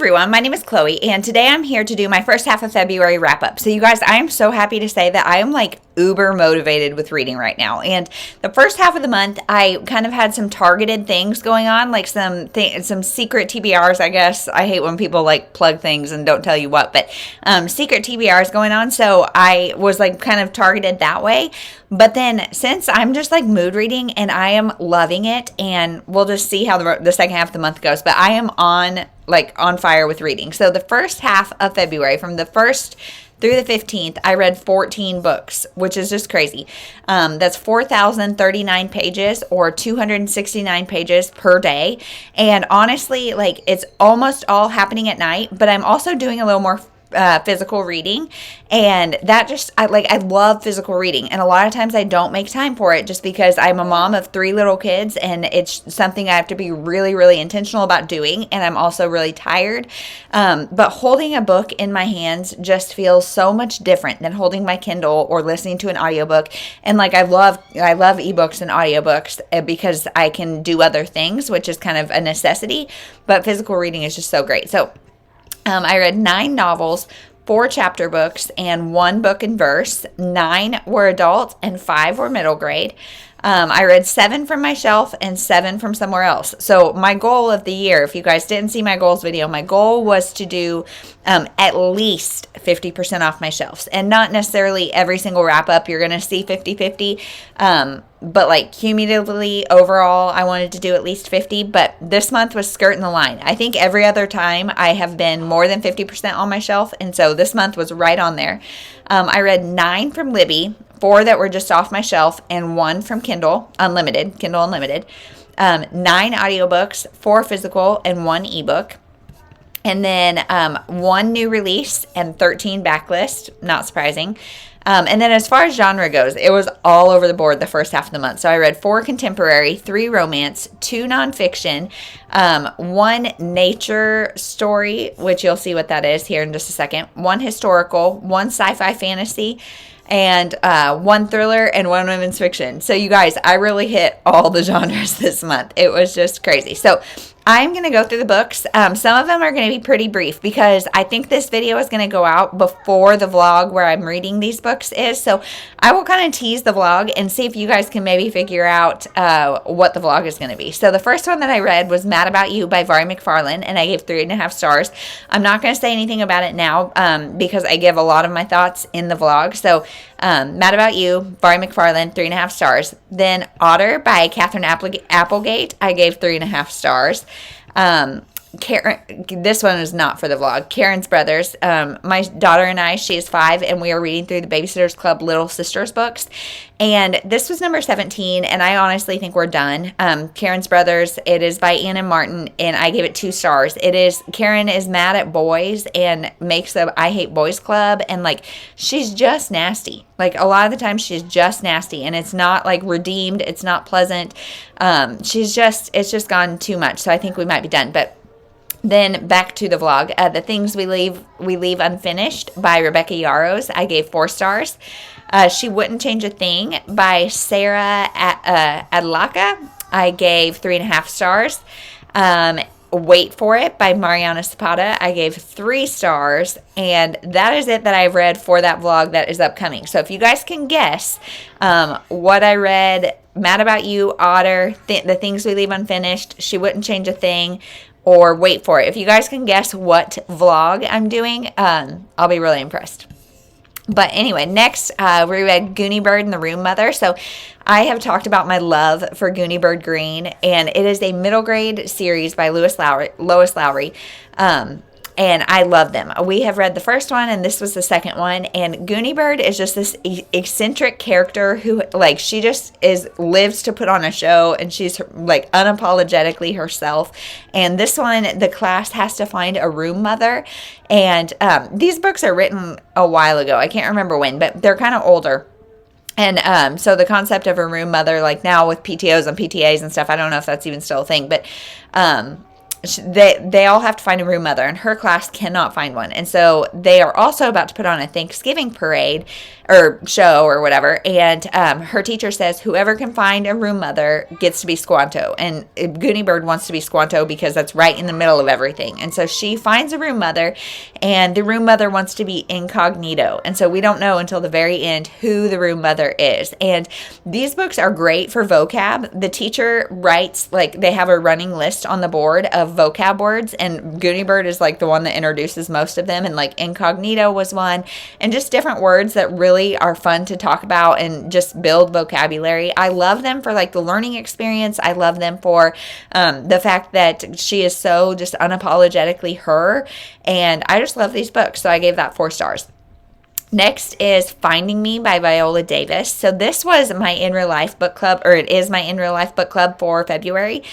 everyone, my name is Chloe, and today I'm here to do my first half of February wrap-up. So you guys, I am so happy to say that I am like uber motivated with reading right now. And the first half of the month, I kind of had some targeted things going on, like some secret TBRs, I guess. I hate when people like plug things and don't tell you what, but secret TBRs going on. So I was like kind of targeted that way. But then since I'm just like mood reading and I am loving it, and we'll just see how the second half of the month goes, but I am on fire with reading. So the first half of February, from the 1st through the 15th, I read 14 books, which is just crazy. That's 4,039 pages or 269 pages per day. And honestly, like, it's almost all happening at night, but I'm also doing a little more physical reading, and that just I love physical reading, and a lot of times I don't make time for it just because I'm a mom of 3 little kids, and it's something I have to be really, really intentional about doing, and I'm also really tired. But holding a book in my hands just feels so much different than holding my Kindle or listening to an audiobook. And like I love ebooks and audiobooks because I can do other things, which is kind of a necessity, but physical reading is just so great. So I read 9 novels, 4 chapter books, and 1 book in verse. 9 were adult and 5 were middle grade. I read 7 from my shelf and 7 from somewhere else. So my goal of the year, if you guys didn't see my goals video, my goal was to do at least 50% off my shelves. And not necessarily every single wrap up you're going to see 50-50. But like cumulatively overall, I wanted to do at least 50. But this month was skirting the line. I think every other time I have been more than 50% on my shelf. And so this month was right on there. I read 9 from Libby, 4 that were just off my shelf, and 1 from Kindle Unlimited. 9 audiobooks, 4 physical, and 1 ebook. And then 1 new release and 13 backlist. Not surprising. And then as far as genre goes, it was all over the board the first half of the month. So I read 4 contemporary, 3 romance, 2 nonfiction, 1 nature story, which you'll see what that is here in just a second, 1 historical, 1 sci-fi fantasy, and 1 thriller and 1 women's fiction. So you guys, I really hit all the genres this month. It was just crazy. So I'm going to go through the books. Some of them are going to be pretty brief because I think this video is going to go out before the vlog where I'm reading these books is. So I will kind of tease the vlog and see if you guys can maybe figure out what the vlog is going to be. So the first one that I read was Mad About You by Mhairi McFarlane, and I gave 3.5 stars. I'm not going to say anything about it now because I give a lot of my thoughts in the vlog. So Mad About You, Mhairi McFarlane, 3.5 stars. Then Otter by Katherine Appelgate, I gave 3.5 stars. Karen, this one is not for the vlog. Karen's Brothers. My daughter and I, she is 5, and we are reading through the Babysitters Club Little Sisters books. And this was number 17, and I honestly think we're done. Karen's Brothers, it is by Ann and Martin, and I gave it 2 stars. Karen is mad at boys and makes a I Hate Boys Club, and like, she's just nasty. Like, a lot of the time she's just nasty, and it's not like redeemed, it's not pleasant. It's just gone too much, so I think we might be done. But then back to the vlog. The Things We Leave Unfinished by Rebecca Yarrows, I gave 4 stars. She Wouldn't Change a Thing by Sarah Adakha, I gave 3.5 stars. Wait For It by Mariana Zapata, I gave 3 stars. And that is it that I've read for that vlog that is upcoming. So if you guys can guess what I read, Mad About You, Otter, The Things We Leave Unfinished, She Wouldn't Change a Thing, or Wait For It. If you guys can guess what vlog I'm doing, I'll be really impressed. But anyway, next we read Gooney Bird and the Room Mother. So I have talked about my love for Gooney Bird Green, and it is a middle grade series by Lois Lowry. And I love them. We have read the first one, and this was the second one. And Gooney Bird is just this eccentric character who, like, she just lives to put on a show, and she's like unapologetically herself. And this one, the class has to find a room mother. And these books are written a while ago. I can't remember when, but they're kind of older. And so the concept of a room mother, like now with PTOs and PTAs and stuff, I don't know if that's even still a thing, but they all have to find a room mother, and her class cannot find one. And so they are also about to put on a Thanksgiving parade or show or whatever. And her teacher says whoever can find a room mother gets to be Squanto. And Gooney Bird wants to be Squanto because that's right in the middle of everything. And so she finds a room mother, and the room mother wants to be incognito. And so we don't know until the very end who the room mother is. And these books are great for vocab. The teacher writes, like, they have a running list on the board of vocab words, and Gooney Bird is like the one that introduces most of them, and like incognito was one, and just different words that really are fun to talk about and just build vocabulary. I love them for like the learning experience. I love them for the fact that she is so just unapologetically her, and I just love these books, so I gave that 4 stars. Next is Finding Me by Viola Davis. So this was my In Real Life book club, or it is my In Real Life book club for February.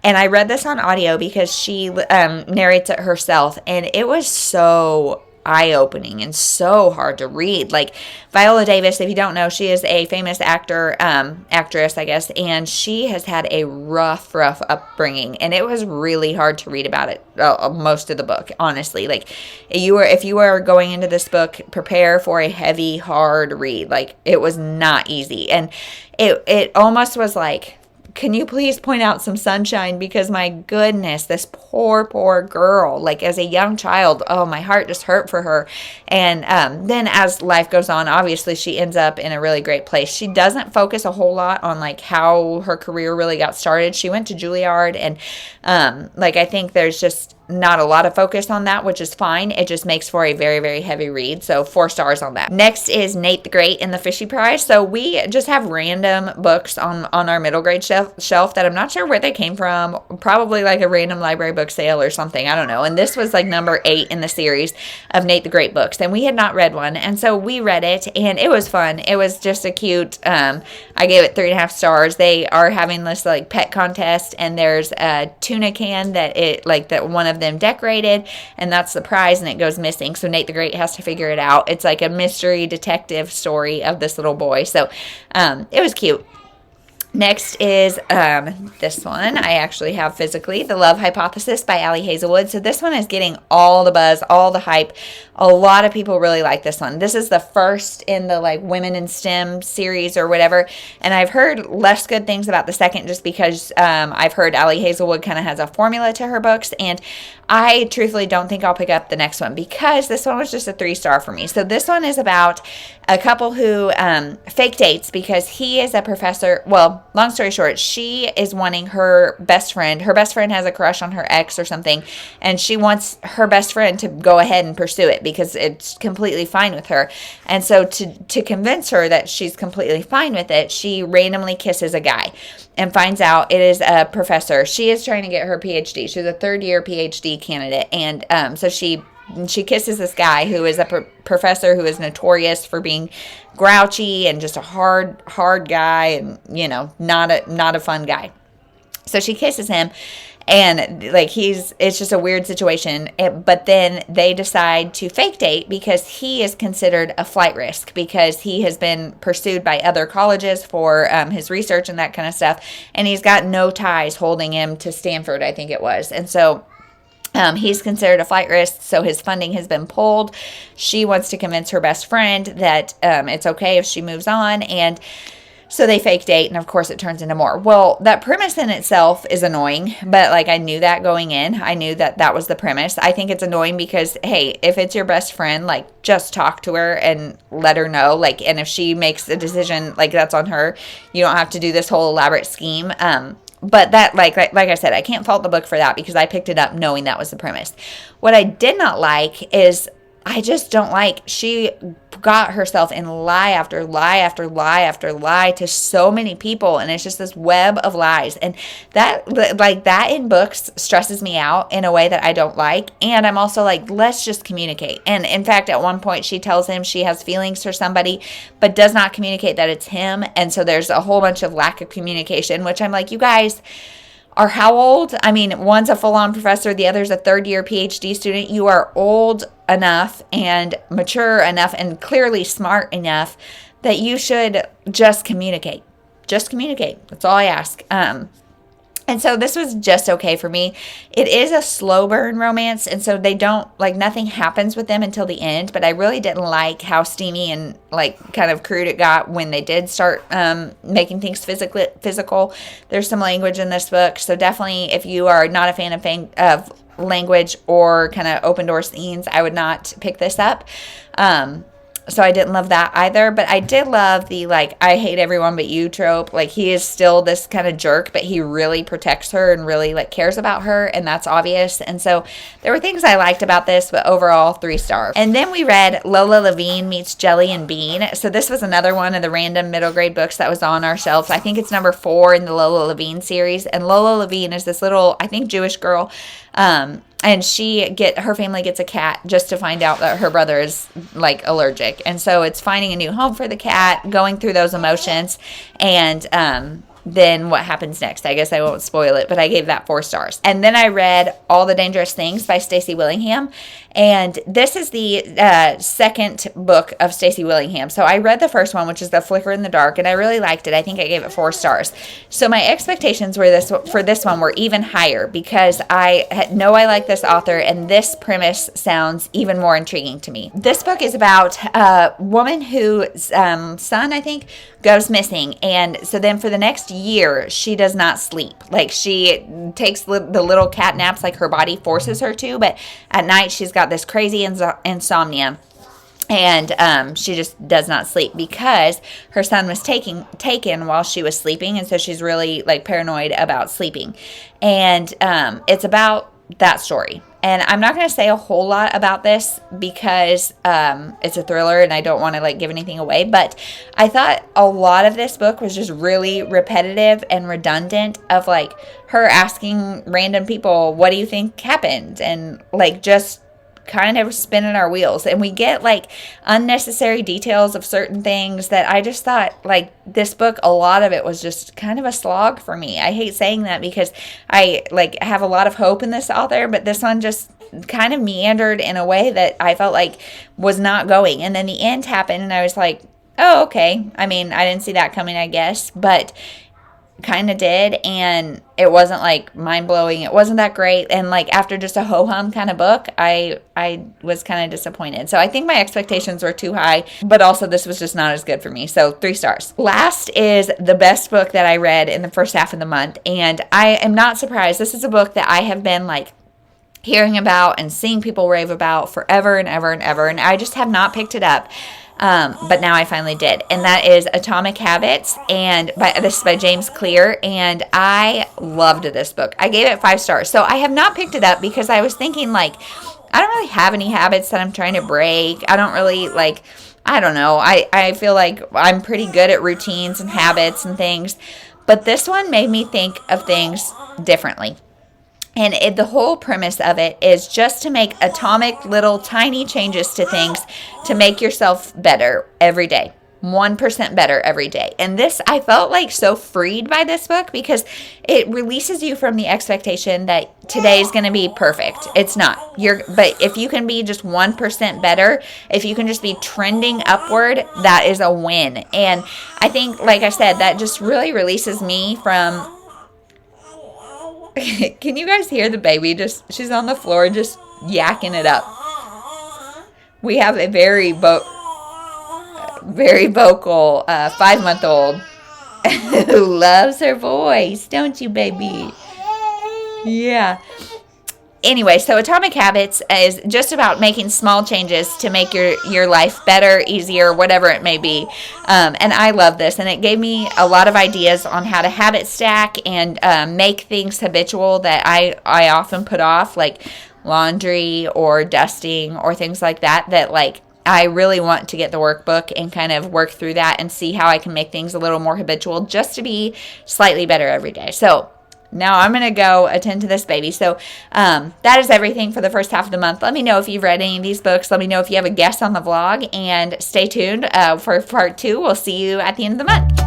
And I read this on audio because she narrates it herself. And it was so eye-opening and so hard to read. Like, Viola Davis, if you don't know, she is a famous actress, I guess, and she has had a rough upbringing, and it was really hard to read about it, most of the book, honestly. Like, if you are going into this book, prepare for a heavy, hard read. Like, it was not easy, and it almost was like, can you please point out some sunshine? Because my goodness, this poor girl, like as a young child, oh, my heart just hurt for her. And then as life goes on, obviously she ends up in a really great place. She doesn't focus a whole lot on like how her career really got started. She went to Juilliard, and like I think there's just not a lot of focus on that, which is fine. It just makes for a very, very heavy read. So 4 stars on that. Next is Nate the Great and the Fishy Prize. So we just have random books on our middle grade shelf that I'm not sure where they came from. Probably like a random library book sale or something. I don't know. And this was like number 8 in the series of Nate the Great books. And we had not read one. And so we read it, and it was fun. It was just a cute, I gave it 3.5 stars. They are having this like pet contest, and there's a tuna can that one of them decorated, and that's the prize, and it goes missing. So Nate the Great has to figure it out. It's like a mystery detective story of this little boy. So it was cute. Next is this one. I actually have physically, The Love Hypothesis by Ali Hazelwood. So this one is getting all the buzz, all the hype. A lot of people really like this one. This is the first in the like Women in STEM series or whatever. And I've heard less good things about the second just because I've heard Ali Hazelwood kind of has a formula to her books. And I truthfully don't think I'll pick up the next one because this one was just a 3-star for me. So this one is about a couple who fake dates because he is a professor. Well, long story short, she is wanting her best friend. Her best friend has a crush on her ex or something, and she wants her best friend to go ahead and pursue it because it's completely fine with her. And so to convince her that she's completely fine with it, she randomly kisses a guy and finds out it is a professor. She is trying to get her PhD. She's a 3rd-year PhD candidate. And so she kisses this guy who is a professor who is notorious for being grouchy and just a hard guy and, not a fun guy. So she kisses him. And like it's just a weird situation. But then they decide to fake date because he is considered a flight risk because he has been pursued by other colleges for his research and that kind of stuff. And he's got no ties holding him to Stanford, I think it was. And so he's considered a flight risk, so his funding has been pulled. She wants to convince her best friend that it's okay if she moves on, and so they fake date, and of course it turns into more. Well, that premise in itself is annoying, but like I knew that going in. I knew that was the premise. I think it's annoying because, hey, if it's your best friend, like just talk to her and let her know. Like, and if she makes a decision, like that's on her. You don't have to do this whole elaborate scheme. But that, like I said, I can't fault the book for that because I picked it up knowing that was the premise. What I did not like is I just don't like, she got herself in lie after lie after lie after lie to so many people, and it's just this web of lies, and that in books stresses me out in a way that I don't like. And I'm also like, let's just communicate. And in fact, at one point she tells him she has feelings for somebody but does not communicate that it's him, and so there's a whole bunch of lack of communication, which I'm like, you guys are how old? I mean, one's a full-on professor, the other's a 3rd-year PhD student. You are old enough and mature enough and clearly smart enough that you should just communicate. Just communicate. That's all I ask. And And so this was just okay for me. It is a slow burn romance, and so they don't, like, nothing happens with them until the end, but I really didn't like how steamy and, like, kind of crude it got when they did start making things physical. There's some language in this book, so definitely if you are not a fan of language or kind of open door scenes, I would not pick this up. So I didn't love that either, but I did love the, like, I hate everyone but you trope. Like, he is still this kind of jerk, but he really protects her and really, like, cares about her, and that's obvious. And so there were things I liked about this, but overall, 3 stars. And then we read Lola Levine Meets Jelly and Bean. So this was another one of the random middle grade books that was on our shelves. I think it's number 4 in the Lola Levine series, and Lola Levine is this little, I think, Jewish girl, and her family gets a cat just to find out that her brother is, like, allergic. And so it's finding a new home for the cat, going through those emotions, and then what happens next. I guess I won't spoil it, but I gave that 4 stars. And then I read All the Dangerous Things by Stacey Willingham. And this is the second book of Stacey Willingham. So I read the first one, which is The Flicker in the Dark, and I really liked it. I think I gave it 4 stars. So my expectations for this one were even higher because I know I like this author, and this premise sounds even more intriguing to me. This book is about a woman whose son, I think, goes missing. And so then for the next year, she does not sleep. Like, she takes the little cat naps like her body forces her to, but at night she's got this crazy insomnia, and she just does not sleep because her son was taken while she was sleeping, and so she's really, like, paranoid about sleeping. And it's about that story. And I'm not going to say a whole lot about this because it's a thriller and I don't want to, like, give anything away. But I thought a lot of this book was just really repetitive and redundant of, like, her asking random people, what do you think happened? And, like, just kind of spinning our wheels, and we get, like, unnecessary details of certain things that I just thought, like, this book, a lot of it was just kind of a slog for me. I hate saying that because I, like, have a lot of hope in this author, but this one just kind of meandered in a way that I felt like was not going. And then the end happened, and I was like, oh, okay. I mean, I didn't see that coming, I guess, but kind of did, and it wasn't, like, mind-blowing. It wasn't that great, and, like, after just a ho-hum kind of book, I was kind of disappointed. So I think my expectations were too high, but also this was just not as good for me. So 3 stars. Last is the best book that I read in the first half of the month, and I am not surprised. This is a book that I have been, like, hearing about and seeing people rave about forever and ever and ever, and I just have not picked it up. But now I finally did, and that is Atomic Habits, and this is by James Clear, and I loved this book. I gave it 5 stars. So I have not picked it up because I was thinking, like, I don't really have any habits that I'm trying to break. I don't really, like, I don't know. I feel like I'm pretty good at routines and habits and things, but this one made me think of things differently. And the whole premise of it is just to make atomic little tiny changes to things to make yourself better every day. 1% better every day. And this, I felt like so freed by this book because it releases you from the expectation that today's going to be perfect. It's not. But if you can be just 1% better, if you can just be trending upward, that is a win. And I think, like I said, that just really releases me from... Can you guys hear the baby? She's on the floor just yakking it up. We have a very vocal 5-month-old who loves her voice, don't you, baby? Yeah. Anyway, so Atomic Habits is just about making small changes to make your life better, easier, whatever it may be. And I love this. And it gave me a lot of ideas on how to habit stack and make things habitual that I often put off, like laundry or dusting or things like that, like, I really want to get the workbook and kind of work through that and see how I can make things a little more habitual just to be slightly better every day. So now I'm going to go attend to this baby. So that is everything for the first half of the month. Let me know if you've read any of these books. Let me know if you have a guest on the vlog. And stay tuned for part 2. We'll see you at the end of the month.